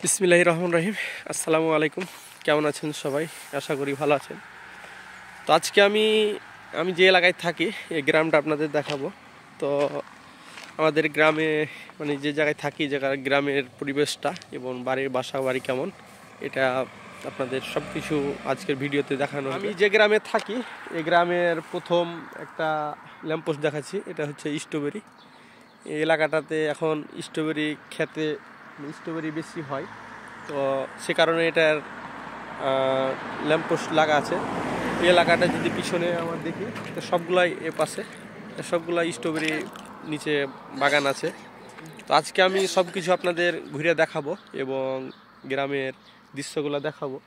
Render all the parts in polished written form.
বিসমিল্লাহির রহমানির রহিম। আসসালামু আলাইকুম। কেমন আছেন সবাই? আশা করি ভালো আছেন। তো আজকে আমি যে এলাকায় থাকি এই গ্রামটা আপনাদের দেখাবো। তো আমাদের গ্রামে মানে যে জায়গায় থাকি গ্রামের পরিবেশটা এবং বাসা বাড়ি কেমন এটা আপনাদের সব কিছু আজকের ভিডিওতে দেখানো হবে। আমি যে গ্রামে থাকি এই গ্রামের প্রথম একটা ল্যাম্পপোস্ট দেখাচ্ছি। এটা হচ্ছে স্ট্রবেরি। এই এলাকাটাতে এখন স্ট্রবেরি বেশি হয়, তো সে কারণে এটার ল্যাম্পপোস্ট লাগা আছে। এই এলাকাটা যদি পিছনে আমার দেখি তো সবগুলাই পাশে সবগুলাই স্ট্রবেরি নিচে বাগান আছে। তো আজকে আমি সব কিছু আপনাদের ঘুরে দেখাবো এবং গ্রামের দৃশ্যগুলো দেখাবো।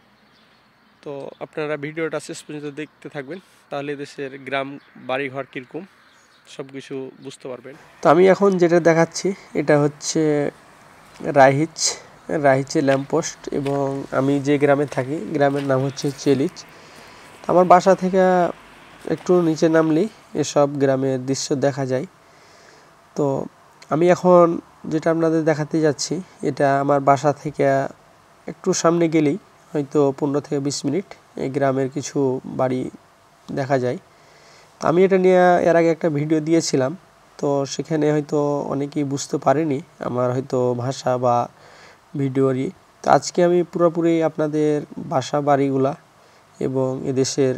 তো আপনারা ভিডিওটা শেষ পর্যন্ত দেখতে থাকবেন, তাহলে দেশের গ্রাম বাড়িঘর কীরকম সব কিছু বুঝতে পারবেন। তো আমি এখন যেটা দেখাচ্ছি এটা হচ্ছে রাহিচে ল্যাম্পপোস্ট, এবং আমি যে গ্রামে থাকি গ্রামের নাম হচ্ছে চেলিচ। আমার বাসা থেকে একটু নিচে নামলেই এসব গ্রামের দৃশ্য দেখা যায়। তো আমি এখন যেটা আপনাদের দেখাতে যাচ্ছি এটা আমার বাসা থেকে একটু সামনে গেলেই হয়তো 15 থেকে 20 মিনিট এই গ্রামের কিছু বাড়ি দেখা যায়। আমি এটা নিয়ে এর আগে একটা ভিডিও দিয়েছিলাম, তো সেখানে হয়তো অনেকেই বুঝতে পারেনি আমার হয়তো ভাষা বা ভিডিওরই। তো আজকে আমি পুরোপুরি আপনাদের বাসা বাড়িগুলা এবং এদেশের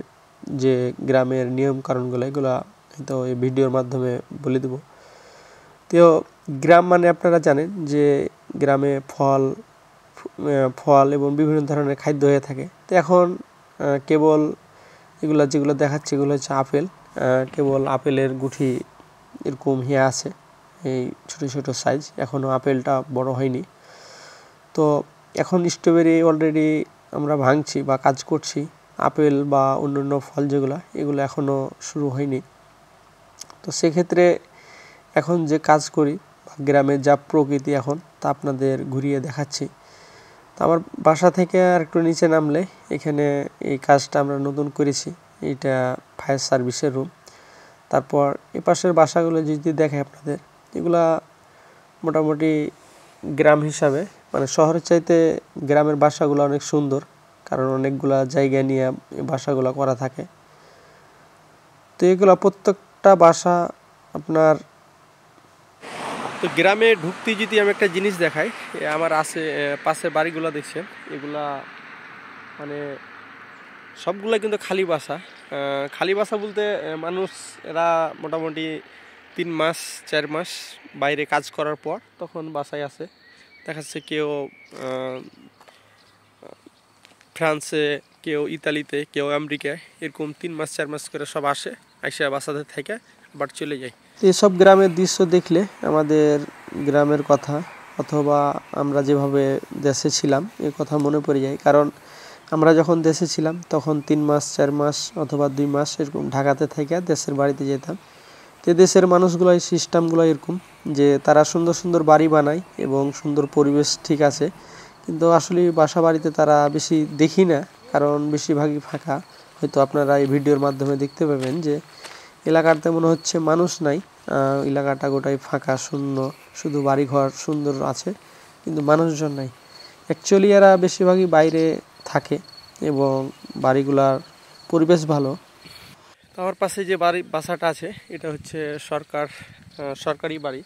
যে গ্রামের নিয়মকানুনগুলো এগুলো হয়তো এই ভিডিওর মাধ্যমে বলে দেব। তো গ্রাম মানে আপনারা জানেন যে গ্রামে ফল এবং বিভিন্ন ধরনের খাদ্য হয়ে থাকে। তো এখন কেবল যেগুলো দেখাচ্ছে এগুলো হচ্ছে আপেল। কেবল আপেলের গুঠি এরকম হয়ে আছে, এই ছোট ছোট সাইজ, এখনও আপেলটা বড় হয়নি। তো এখন স্ট্রবেরি অলরেডি আমরা ভাঙছি বা কাজ করছি। আপেল বা অন্যান্য ফল এগুলো এখনও শুরু হয়নি। তো সেক্ষেত্রে এখন যে কাজ করি গ্রামের যা প্রকৃতি এখন তা আপনাদের ঘুরিয়ে দেখাচ্ছি। তো আমার বাসা থেকে আর একটু নিচে নামলে এখানে এই কাজটা আমরা নতুন করেছি। এটা ফায়ার সার্ভিসের রুম। তারপর এ পাশের বাসাগুলো যদি দেখে আপনাদের, এগুলা মোটামুটি গ্রাম হিসাবে মানে শহরের চাইতে গ্রামের বাসাগুলো অনেক সুন্দর, কারণ অনেকগুলা জায়গা নিয়ে বাসাগুলো করা থাকে। তো এগুলো প্রত্যেকটা বাসা আপনার। তো গ্রামে ঢুকতে যদি আমি একটা জিনিস দেখাই, আমার পাশে বাড়িগুলো দেখছেন, এগুলা মানে সবগুলা কিন্তু খালি বাসা বলতে মানুষ এরা মোটামুটি 3 মাস 4 মাস বাইরে কাজ করার পর তখন বাসায় আসে। দেখা যাচ্ছে কেউ ফ্রান্সে, কেউ ইতালিতে, কেউ আমেরিকায়, এরকম 3 মাস 4 মাস করে সব আসে বাসাতে থেকে আবার চলে যায়। এসব গ্রামের দৃশ্য দেখলে আমাদের গ্রামের কথা অথবা আমরা যেভাবে দেশে ছিলাম এর কথা মনে পড়ে যায়। কারণ আমরা যখন দেশে ছিলাম তখন 3 মাস 4 মাস অথবা 2 মাস এরকম ঢাকাতে থেকে দেশের বাড়িতে যেতাম। তো দেশের মানুষগুলো এই সিস্টেমগুলো এরকম যে তারা সুন্দর সুন্দর বাড়ি বানায় এবং সুন্দর পরিবেশ ঠিক আছে, কিন্তু আসলে বাসা বাড়িতে তারা বেশি দেখি না, কারণ বেশিরভাগই ফাঁকা। হয়তো আপনারা এই ভিডিওর মাধ্যমে দেখতে পাবেন যে এলাকাতে মনে হচ্ছে মানুষ নাই, এলাকাটা গোটাই ফাঁকা শূন্য, শুধু বাড়িঘর সুন্দর আছে কিন্তু মানুষজন নাই। অ্যাকচুয়ালি এরা বেশিরভাগই বাইরে থাকে এবং বাড়িগুলার পরিবেশ ভালো। আমার পাশে যে বাসাটা আছে এটা হচ্ছে সরকারি বাড়ি।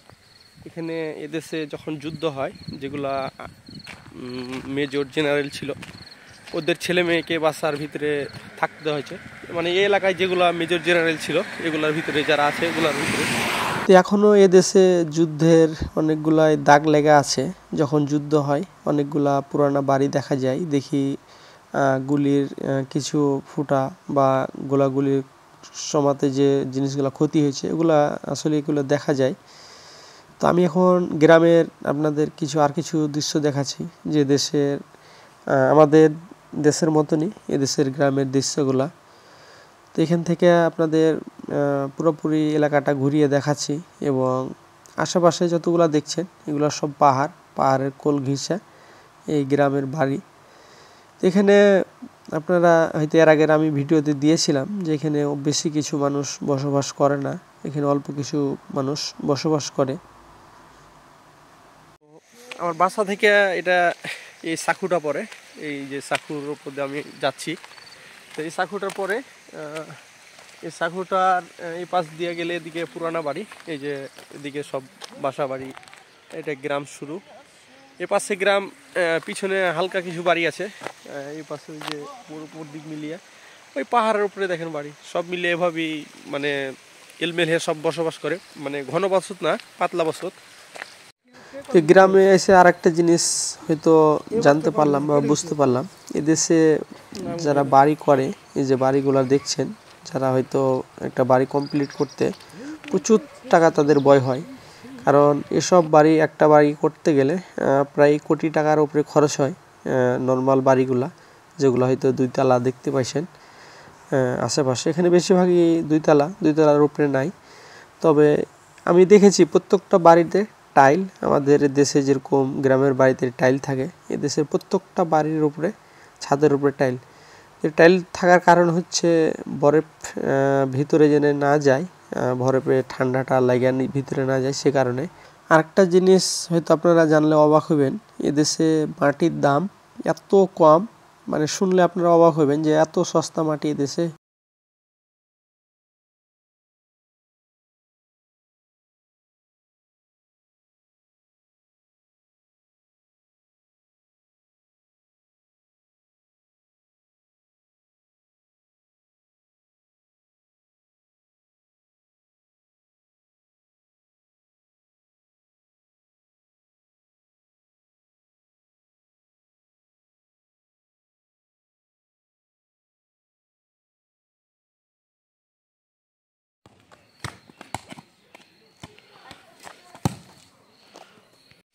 এখানে এদেশে যখন যুদ্ধ হয়, যেগুলা মেজর জেনারেল ছিল ওদের ছেলে মেয়েকে বাসার ভিতরে থাকতে হয়েছে, মানে এই এলাকায় যেগুলা মেজর জেনারেল ছিল এগুলার ভিতরে যারা আছে এগুলার ভিতরে। তো এখনও এদেশে যুদ্ধের অনেকগুলাই দাগ লেগে আছে। যখন যুদ্ধ হয় অনেকগুলা পুরানা বাড়ি দেখা যায়, দেখি গুলির কিছু ফুটা বা গোলাগুলির সমাতে যে জিনিসগুলো ক্ষতি হয়েছে এগুলো দেখা যায়। তো আমি এখন গ্রামের আপনাদের কিছু দৃশ্য দেখাচ্ছি যে আমাদের দেশের মতনই এদেশের গ্রামের দৃশ্যগুলা। তো এখান থেকে আপনাদের পুরোপুরি এলাকাটা ঘুরিয়ে দেখাচ্ছি এবং আশেপাশে যতগুলো দেখছেন এগুলো সব পাহাড়ের কোল ঘেঁষে এই গ্রামের বাড়ি। এখানে আপনারা হয়তো এর আগের আমি ভিডিওতে দিয়েছিলাম যে এখানে বেশি কিছু মানুষ বসবাস করে না, এখানে অল্প কিছু মানুষ বসবাস করে। আমার বাসা থেকে এটা এই সাঁকুটা পরে, এই যে সাঁকুর উপর দিয়ে আমি যাচ্ছি। তো এই সাঁকুটার পরে এই সাঁকুটার এই পাশ দিয়ে গেলে এদিকে পুরানা বাড়ি, এই যে এদিকে সব বাসা বাড়ি, এটা গ্রাম শুরু। এ পাশে গ্রাম, পিছনে হালকা কিছু বাড়ি আছে। এই পাশে ওই যে উপর দিক মিলিয়ে ওই পাহাড়ের উপরে দেখেন বাড়ি, সব মিলিয়ে এভাবেই মানে এলমেল হয়ে সব বসবাস করে, মানে ঘন বসত না, পাতলা বসত। তো গ্রামে এসে আর একটা জিনিস হয়তো জানতে পারলাম বা বুঝতে পারলাম, এদেশে যারা বাড়ি করে, এই যে বাড়িগুলো দেখছেন, যারা হয়তো একটা বাড়ি কমপ্লিট করতে প্রচুর টাকা তাদের ব্যয় হয়। কারণ এসব বাড়ি, একটা বাড়ি করতে গেলে প্রায় কোটি টাকার উপরে খরচ হয়। নর্মাল বাড়িগুলা যেগুলো হয়তো 2 তলা দেখতে পাইছেন আশেপাশে, এখানে বেশিরভাগই 2 তলা, 2 তলার উপরে নাই। তবে আমি দেখেছি প্রত্যেকটা বাড়িতে টাইল, আমাদের দেশে যেরকম গ্রামের বাড়িতে টাইল থাকে, এদেশের প্রত্যেকটা বাড়ির উপরে, ছাদের উপরে টাইল। এই টাইল থাকার কারণ হচ্ছে বরফ ভিতরে যেন না যায়, বরফে ঠান্ডাটা লাগিয়ে ভিতরে না যায়, সে কারণে। আরেকটা জিনিস হয়তো আপনারা জানলে অবাক হবেন, এদেশে মাটির দাম এত কম, মানে শুনলে আপনারা অবাক হবেন যে এত সস্তা মাটি এদেশে।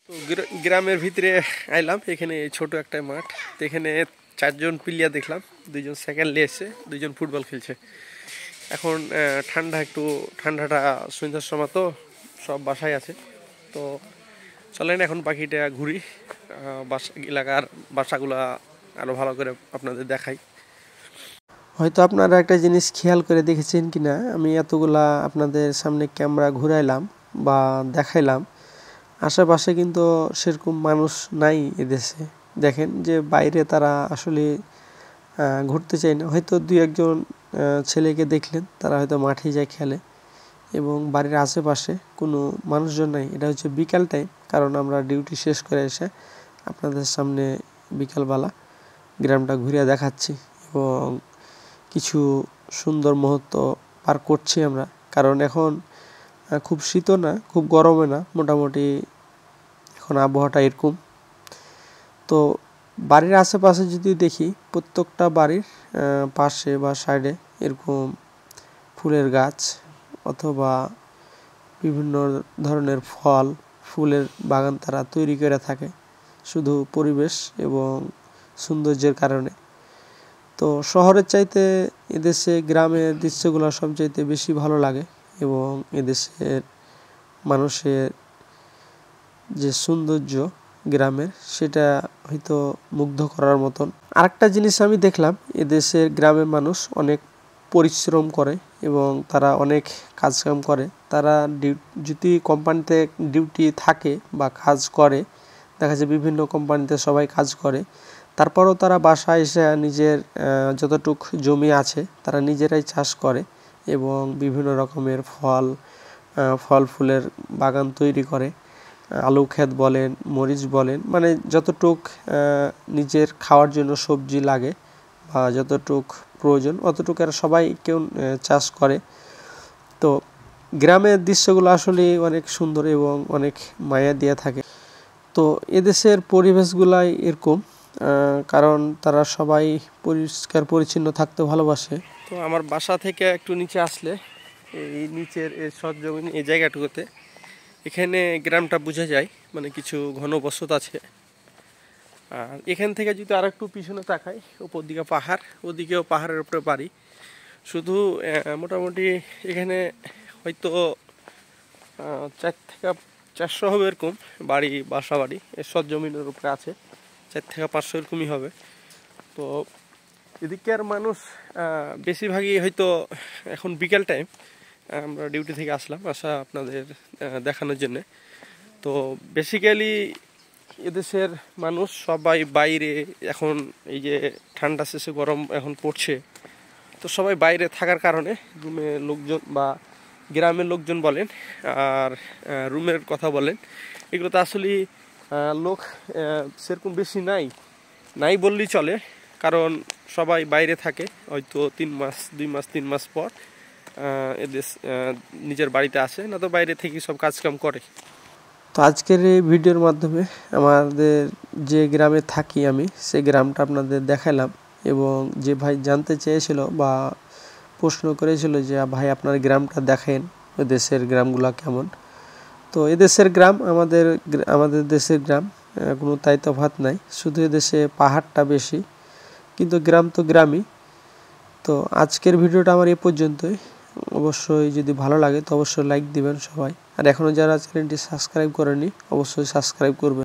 তো গ্রামের ভিতরে আইলাম, এখানে ছোট একটা মাঠ। তো এখানে 4 জন প্লেয়ার দেখলাম, 2 জন সাইকেল নিয়ে এসে, 2 জন ফুটবল খেলছে। এখন ঠান্ডা, একটু ঠান্ডাটা সন্ধ্যার সময়, তো সব বাসায় আছে। তো চলেন এখন বাকিটা ঘুরি, বাসা এলাকার বাসাগুলা আরো ভালো করে আপনাদের দেখাই। হয়তো আপনারা একটা জিনিস খেয়াল করে দেখেছেন কিনা, আমি এতগুলা আপনাদের সামনে ক্যামেরা ঘুরাইলাম বা দেখাইলাম, আশেপাশে কিন্তু সেরকম মানুষ নাই এদেশে। দেখেন যে বাইরে তারা আসলে ঘুরতে চায় না। হয়তো 2-1 ছেলেকে দেখলেন, তারা হয়তো মাঠে যায় খেলে, এবং বাড়ির আশেপাশে কোনো মানুষজন নাই। এটা হচ্ছে বিকাল টাইম, কারণ আমরা ডিউটি শেষ করে এসে আপনাদের সামনে বিকালবেলা গ্রামটা ঘুরিয়ে দেখাচ্ছি, এবং কিছু সুন্দর মুহূর্ত পার করছি আমরা। কারণ এখন খুব শীতও না, খুব গরমও না, মোটামুটি এখন আবহাওয়াটা এরকম। তো বাড়ির আশেপাশে যদি দেখি, প্রত্যেকটা বাড়ির পাশে বা সাইডে এরকম ফুলের গাছ অথবা বিভিন্ন ধরনের ফল ফুলের বাগান তারা তৈরি করে থাকে, শুধু পরিবেশ এবং সৌন্দর্যের কারণে। তো শহরের চাইতে এদেশে গ্রামের দৃশ্যগুলো সবচাইতে বেশি ভালো লাগে, এবং এদেশের মানুষের যে সৌন্দর্য গ্রামের, সেটা হয়তো মুগ্ধ করার মতন। আরেকটা জিনিস আমি দেখলাম, এদেশের গ্রামের মানুষ অনেক পরিশ্রম করে এবং তারা অনেক কাজকাম করে। তারা যদি কোম্পানিতে ডিউটি থাকে বা কাজ করে, দেখা যায় বিভিন্ন কোম্পানিতে সবাই কাজ করে, তারপরও তারা বাসায় এসে নিজের যতটুক জমি আছে তারা নিজেরাই চাষ করে, এবং বিভিন্ন রকমের ফল ফুলের বাগান তৈরি করে। আলু ক্ষেত বলেন, মরিচ বলেন, মানে যতটুক নিজের খাওয়ার জন্য সবজি লাগে বা যতটুক প্রয়োজন অতটুকু আর সবাই কেউ চাষ করে। তো গ্রামের দৃশ্যগুলো আসলে অনেক সুন্দর এবং অনেক মায়া দিয়ে থাকে। তো এদেশের পরিবেশগুলাই এরকম, কারণ তারা সবাই পরিষ্কার পরিচ্ছন্ন থাকতে ভালোবাসে। তো আমার বাসা থেকে একটু নিচে আসলে, এই নিচের এই সরজমিন এই জায়গাটুকুতে, এখানে গ্রামটা বোঝা যায়, মানে কিছু ঘনবসত আছে। আর এখান থেকে যদি আর একটু পিছনে তাকাই, উপর দিকে পাহাড়, ওদিকেও পাহাড়ের উপরে বাড়ি। শুধু মোটামুটি এখানে হয়তো 4 থেকে 400 হবে এরকম বাড়ি, বাসা বাড়ি এর সরজমিনের উপরে আছে, 4 থেকে 500 এরকমই হবে। তো এদিকের মানুষ বেশিরভাগই হয়তো, এখন বিকেল টাইম, আমরা ডিউটি থেকে আসলাম আপনাদের দেখানোর জন্যে। তো বেসিক্যালি এদেশের মানুষ সবাই বাইরে, এখন এই যে ঠান্ডা শেষে গরম এখন পড়ছে, তো সবাই বাইরে থাকার কারণে রুমে লোকজন বা গ্রামের লোকজন বলেন আর রুমের কথা বলেন, এগুলো তো আসলে লোক সেরকম বেশি নাই বললেই চলে। কারণ সবাই বাইরে থাকে, হয়তো 3 মাস 2 মাস 3 মাস পর এদেশ নিজের বাড়িতে আসে, না তো বাইরে থেকে সব কাজকাম করে। তো আজকের এই ভিডিওর মাধ্যমে আমাদের যে গ্রামে থাকি আমি, সেই গ্রামটা আপনাদের দেখালাম। এবং যে ভাই জানতে চেয়েছিল বা প্রশ্ন করেছিল যে ভাই আপনার গ্রামটা দেখেন, দেশের গ্রামগুলো কেমন, তো এদেশের গ্রাম আমাদের দেশের গ্রাম কোনো তাই তফাৎ নাই, শুধু এদেশে পাহাড়টা বেশি, কিন্তু গ্রাম তো গ্রামই। তো আজকের ভিডিওটা আমার এই পর্যন্তই। অবশ্যই যদি ভালো লাগে তো অবশ্যই লাইক দিবেন সবাই, আর এখনও যারা চ্যানেলটি সাবস্ক্রাইব করেনি অবশ্যই সাবস্ক্রাইব করবেন।